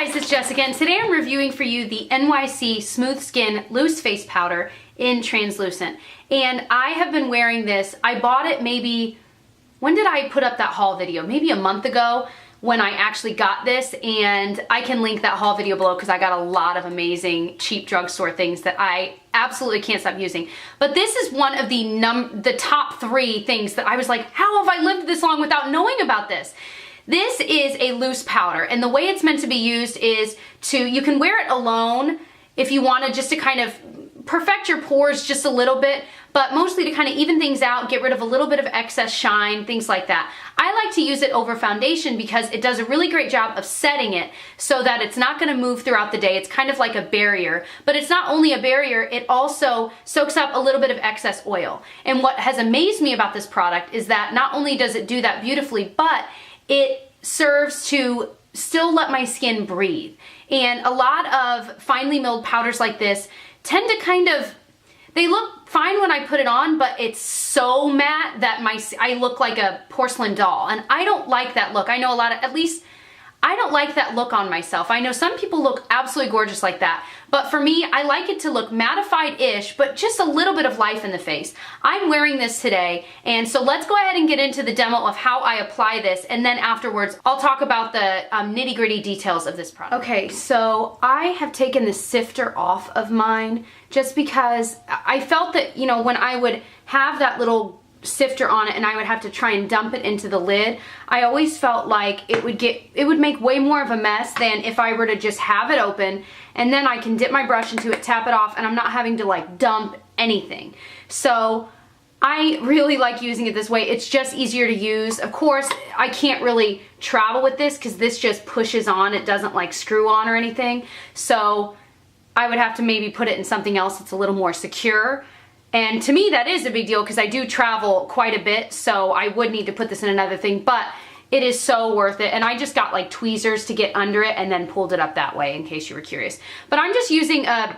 guys, it's Jessica, and today I'm reviewing for you the NYC Smooth Skin Loose Face Powder in Translucent. And I have been wearing this. I bought it maybe, when did I put up that haul video? Maybe a month ago when I actually got this, and I can link that haul video below because I got a lot of amazing cheap drugstore things that I absolutely can't stop using. But this is one of the top 3 things that I was like, how have I lived this long without knowing about this? This is a loose powder, and the way it's meant to be used is you can wear it alone if you want to, just to kind of perfect your pores just a little bit, but mostly to kind of even things out, get rid of a little bit of excess shine, things like that. I like to use it over foundation because it does a really great job of setting it so that it's not going to move throughout the day. It's kind of like a barrier, but it's not only a barrier, it also soaks up a little bit of excess oil. And what has amazed me about this product is that not only does it do that beautifully, but it serves to still let my skin breathe. And a lot of finely milled powders like this tend to kind of, they look fine when I put it on, but it's so matte that I look like a porcelain doll. And I don't like that look. I know a lot of, at least I don't like that look on myself. I know some people look absolutely gorgeous like that, but for me, I like it to look mattified-ish, but just a little bit of life in the face. I'm wearing this today, and so let's go ahead and get into the demo of how I apply this, and then afterwards, I'll talk about the nitty-gritty details of this product. Okay, so I have taken the sifter off of mine just because I felt that, you know, when I would have that little sifter on it and I would have to try and dump it into the lid, I always felt like it would make way more of a mess than if I were to just have it open and then I can dip my brush into it, tap it off, and I'm not having to like dump anything. So I really like using it this way. It's just easier to use. Of course, I can't really travel with this because this just pushes on. It doesn't like screw on or anything. So I would have to maybe put it in something else that's a little more secure. And to me, that is a big deal because I do travel quite a bit, so I would need to put this in another thing, but it is so worth it. And I just got like tweezers to get under it and then pulled it up that way in case you were curious. But I'm just using a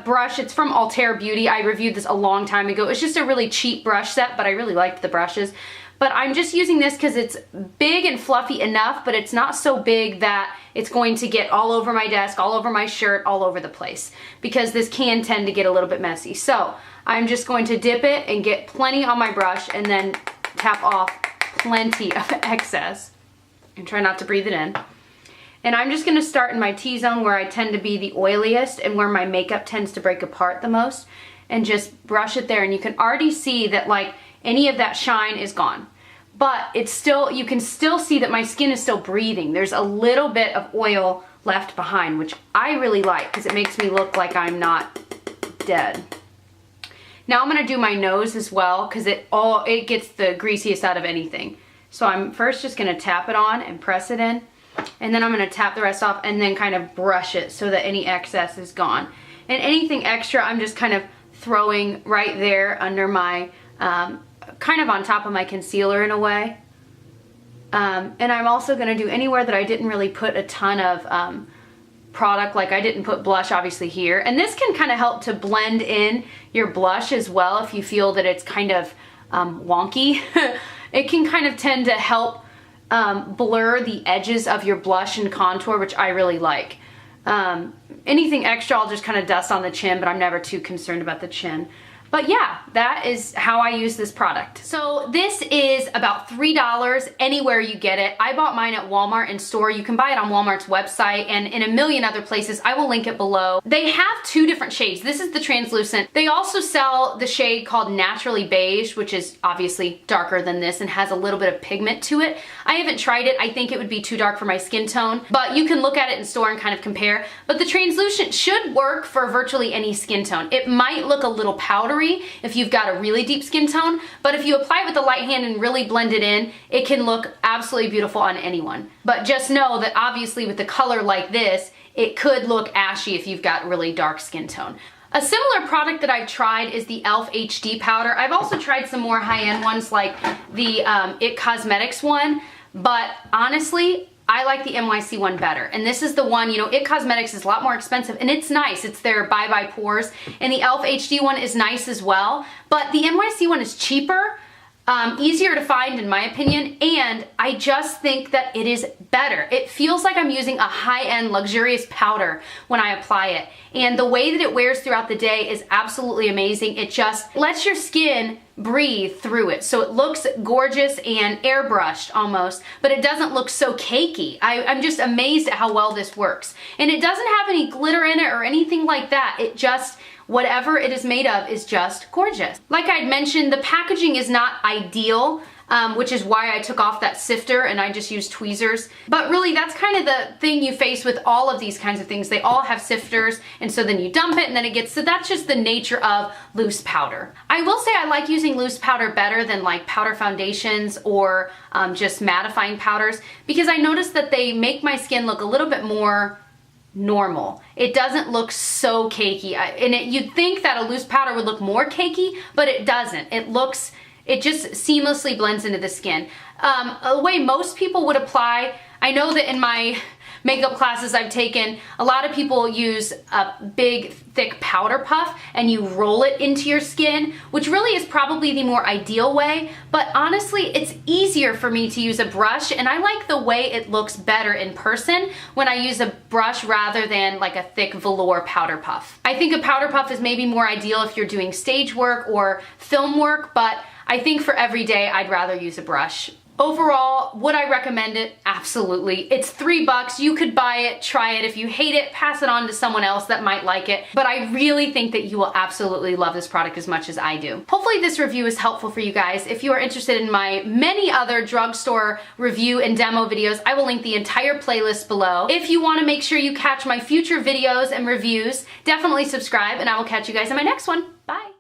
brush. It's from Alter Beauty. I reviewed this a long time ago. It's just a really cheap brush set, but I really liked the brushes. But I'm just using this because it's big and fluffy enough, but it's not so big that it's going to get all over my desk, all over my shirt, all over the place, because this can tend to get a little bit messy. So I'm just going to dip it and get plenty on my brush and then tap off plenty of excess and try not to breathe it in. And I'm just going to start in my T-zone where I tend to be the oiliest and where my makeup tends to break apart the most, and just brush it there. And you can already see that like any of that shine is gone. But it's still, you can still see that my skin is still breathing. There's a little bit of oil left behind, which I really like because it makes me look like I'm not dead. Now I'm gonna do my nose as well because it gets the greasiest out of anything. So I'm first just gonna tap it on and press it in, and then I'm gonna tap the rest off and then kind of brush it so that any excess is gone. And anything extra I'm just kind of throwing right there under my, kind of on top of my concealer in a way. And I'm also gonna do anywhere that I didn't really put a ton of product, like I didn't put blush obviously here. And this can kind of help to blend in your blush as well if you feel that it's kind of wonky. It can kind of tend to help blur the edges of your blush and contour, which I really like. Anything extra I'll just kind of dust on the chin, but I'm never too concerned about the chin. But yeah, that is how I use this product. So this is about $3 anywhere you get it. I bought mine at Walmart in store. You can buy it on Walmart's website and in a million other places. I will link it below. They have 2 different shades. This is the translucent. They also sell the shade called Naturally Beige, which is obviously darker than this and has a little bit of pigment to it. I haven't tried it. I think it would be too dark for my skin tone, but you can look at it in store and kind of compare. But the translucent should work for virtually any skin tone. It might look a little powdery if you've got a really deep skin tone, but if you apply it with the light hand and really blend it in, it can look absolutely beautiful on anyone. But just know that obviously with the color like this, it could look ashy if you've got really dark skin tone. A similar product that I've tried is the e.l.f. HD powder. I've also tried some more high-end ones like the IT Cosmetics one, but honestly, I like the NYC one better. And this is the one, you know, IT Cosmetics is a lot more expensive and it's nice. It's their Bye Bye Pores. And the e.l.f. HD one is nice as well. But the NYC one is cheaper. easier to find in my opinion, and I just think that it is better. It feels like I'm using a high-end luxurious powder when I apply it, and the way that it wears throughout the day is absolutely amazing. It just lets your skin breathe through it, so it looks gorgeous and airbrushed almost, but it doesn't look so cakey. I'm just amazed at how well this works, and it doesn't have any glitter in it or anything like that. It just, whatever it is made of is just gorgeous. Like I'd mentioned, the packaging is not ideal, which is why I took off that sifter and I just used tweezers. But really, that's kind of the thing you face with all of these kinds of things. They all have sifters, and so then you dump it and then it gets, so that's just the nature of loose powder. I will say I like using loose powder better than like powder foundations or just mattifying powders, because I noticed that they make my skin look a little bit more normal. It doesn't look so cakey. You'd think that a loose powder would look more cakey, but it doesn't. It just seamlessly blends into the skin. The way most people would apply, I know that in my makeup classes I've taken, a lot of people use a big thick powder puff and you roll it into your skin, which really is probably the more ideal way, but honestly it's easier for me to use a brush, and I like the way it looks better in person when I use a brush rather than like a thick velour powder puff. I think a powder puff is maybe more ideal if you're doing stage work or film work, but I think for every day I'd rather use a brush. Overall, would I recommend it? Absolutely. It's $3. You could buy it, try it. If you hate it, pass it on to someone else that might like it. But I really think that you will absolutely love this product as much as I do. Hopefully this review is helpful for you guys. If you are interested in my many other drugstore review and demo videos, I will link the entire playlist below. If you want to make sure you catch my future videos and reviews, definitely subscribe, and I will catch you guys in my next one. Bye.